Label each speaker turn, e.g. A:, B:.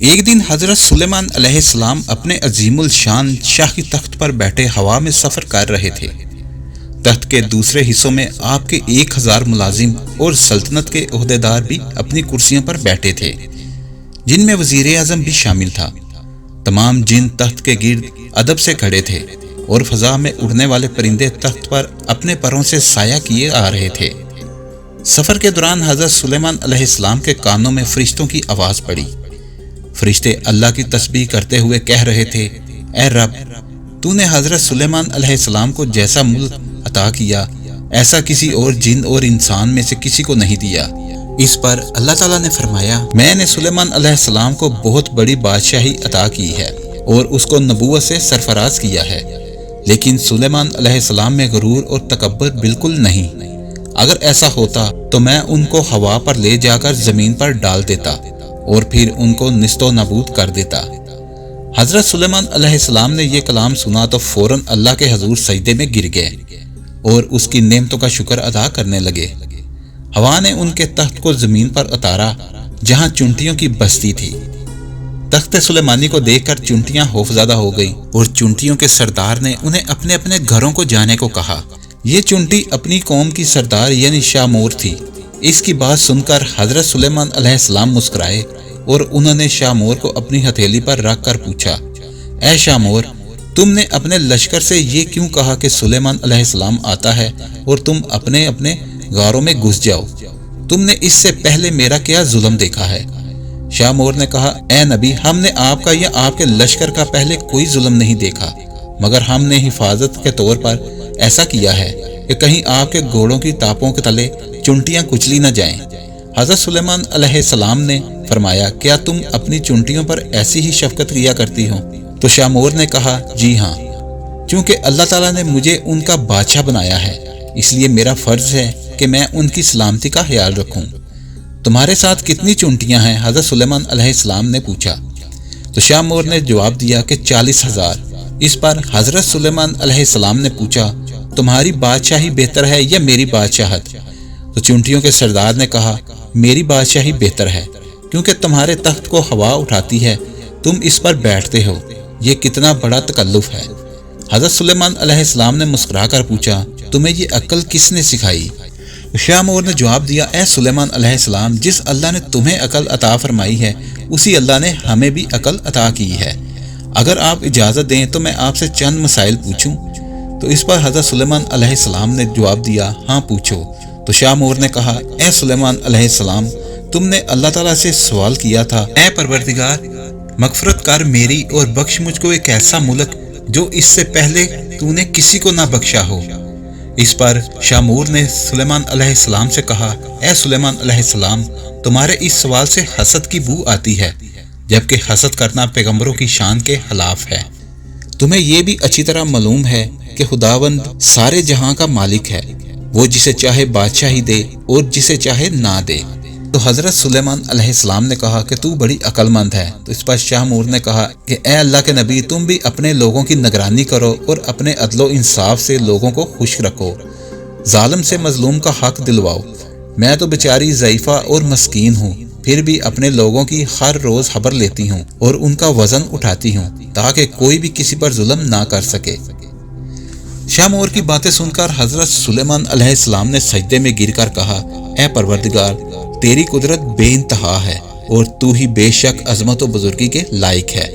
A: ایک دن حضرت سلیمان علیہ السلام اپنے عظیم الشان شاہی تخت پر بیٹھے ہوا میں سفر کر رہے تھے۔ تخت کے دوسرے حصوں میں آپ کے 1000 ملازم اور سلطنت کے عہدیدار بھی اپنی کرسیوں پر بیٹھے تھے، جن میں وزیر اعظم بھی شامل تھا۔ تمام جن تخت کے گرد ادب سے کھڑے تھے اور فضا میں اڑنے والے پرندے تخت پر اپنے پروں سے سایہ کیے آ رہے تھے۔ سفر کے دوران حضرت سلیمان علیہ السلام کے کانوں میں فرشتوں کی آواز پڑی۔ فرشتے اللہ کی تسبیح کرتے ہوئے کہہ رہے تھے، اے رب، تو نے حضرت سلیمان علیہ السلام کو جیسا ملک عطا کیا، ایسا کسی اور جن اور انسان میں سے کسی کو نہیں دیا۔ اس پر اللہ تعالیٰ نے فرمایا، میں نے سلیمان علیہ السلام کو بہت بڑی بادشاہی عطا کی ہے اور اس کو نبوت سے سرفراز کیا ہے، لیکن سلیمان علیہ السلام میں غرور اور تکبر بالکل نہیں۔ اگر ایسا ہوتا تو میں ان کو ہوا پر لے جا کر زمین پر ڈال دیتا اور پھر ان کو نیست و نابود کر دیتا۔ حضرت سلیمان علیہ السلام نے یہ کلام سنا تو فوراً اللہ کے حضور سجدے میں گر گئے اور اس کی نعمتوں کا شکر ادا کرنے لگے۔ ہوا نے ان کے تخت کو زمین پر اتارا جہاں چونٹیوں کی بستی تھی۔ تخت سلیمانی کو دیکھ کر چونٹیاں خوفزدہ ہو گئیں اور چونٹیوں کے سردار نے انہیں اپنے اپنے گھروں کو جانے کو کہا۔ یہ چونٹی اپنی قوم کی سردار یعنی شاہ مور تھی۔ اس کی بات سن کر حضرت سلیمان علیہ السلام مسکرائے اور انہوں نے شاہ مور کو اپنی ہتھیلی پر رکھ کر پوچھا، اے شاہ مور، تم نے اپنے لشکر سے یہ کیوں کہا کہ سلیمان علیہ السلام آتا ہے اور تم اپنے اپنے غاروں میں گھس جاؤ؟ تم نے اس سے پہلے میرا کیا ظلم دیکھا ہے؟ شاہ مور نے کہا، اے نبی، ہم نے آپ کا یا آپ کے لشکر کا پہلے کوئی ظلم نہیں دیکھا، مگر ہم نے حفاظت کے طور پر ایسا کیا ہے کہ کہیں آپ کے گھوڑوں کی ٹاپوں کے تلے چونٹیاں کچلی نہ جائیں۔ حضرت سلیمان علیہ السلام نے فرمایا، کیا تم اپنی چونٹیوں پر ایسی ہی شفقت کیا کرتی ہو؟ تو شاہ مور نے کہا، جی ہاں، چونکہ اللہ تعالیٰ نے مجھے ان کا بادشاہ بنایا ہے، اس لیے میرا فرض ہے کہ میں ان کی سلامتی کا خیال رکھوں۔ تمہارے ساتھ کتنی چونٹیاں ہیں؟ حضرت سلیمان علیہ السلام نے پوچھا۔ تو شاہ مور نے جواب دیا کہ 40,000۔ اس پر حضرت سلیمان علیہ السلام نے پوچھا، تمہاری بادشاہی بہتر ہے یا میری بادشاہت؟ تو چونٹیوں کے سردار نے کہا، میری بادشاہی بہتر ہے، کیونکہ تمہارے تخت کو ہوا اٹھاتی ہے، تم اس پر بیٹھتے ہو، یہ کتنا بڑا تکلف ہے۔ حضرت سلیمان علیہ السلام نے مسکرا کر پوچھا، تمہیں یہ عقل کس نے سکھائی؟ شاہ مور نے جواب دیا، اے سلیمان علیہ السلام، جس اللہ نے تمہیں عقل عطا فرمائی ہے، اسی اللہ نے ہمیں بھی عقل عطا کی ہے۔ اگر آپ اجازت دیں تو میں آپ سے چند مسائل پوچھوں؟ تو اس پر حضرت سلیمان علیہ السلام نے جواب دیا، ہاں پوچھو۔ تو شاہ مور نے کہا، اے سلیمان علیہ السلام، تم نے اللہ تعالیٰ سے سوال کیا تھا، اے پروردگار، مغفرت کر میری اور بخش مجھ کو ایک ایسا ملک جو اس سے پہلے تو نے کسی کو نہ بخشا ہو۔ اس پر شاہ مور نے سلیمان علیہ السلام سے کہا، اے سلیمان علیہ السلام، تمہارے اس سوال سے حسد کی بو آتی ہے، جبکہ حسد کرنا پیغمبروں کی شان کے خلاف ہے۔ تمہیں یہ بھی اچھی طرح معلوم ہے کہ خداوند سارے جہاں کا مالک ہے، وہ جسے چاہے بادشاہی دے اور جسے چاہے نہ دے۔ تو حضرت سلیمان علیہ السلام نے کہا کہ تو بڑی عقل مند ہے۔ تو اس پر شاہ مور نے کہا کہ اے اللہ کے نبی، تم بھی اپنے لوگوں کی نگرانی کرو اور اپنے عدل و انصاف سے لوگوں کو خوش رکھو، ظالم سے مظلوم کا حق دلواؤ۔ میں تو بیچاری ضعیفہ اور مسکین ہوں، پھر بھی اپنے لوگوں کی ہر روز خبر لیتی ہوں اور ان کا وزن اٹھاتی ہوں تاکہ کوئی بھی کسی پر ظلم نہ کر سکے۔ شاہ مور کی باتیں سن کر حضرت سلیمان علیہ السلام نے سجدے میں گر کر کہا، اے پروردگار، تیری قدرت بے انتہا ہے اور تو ہی بے شک عظمت و بزرگی کے لائق ہے۔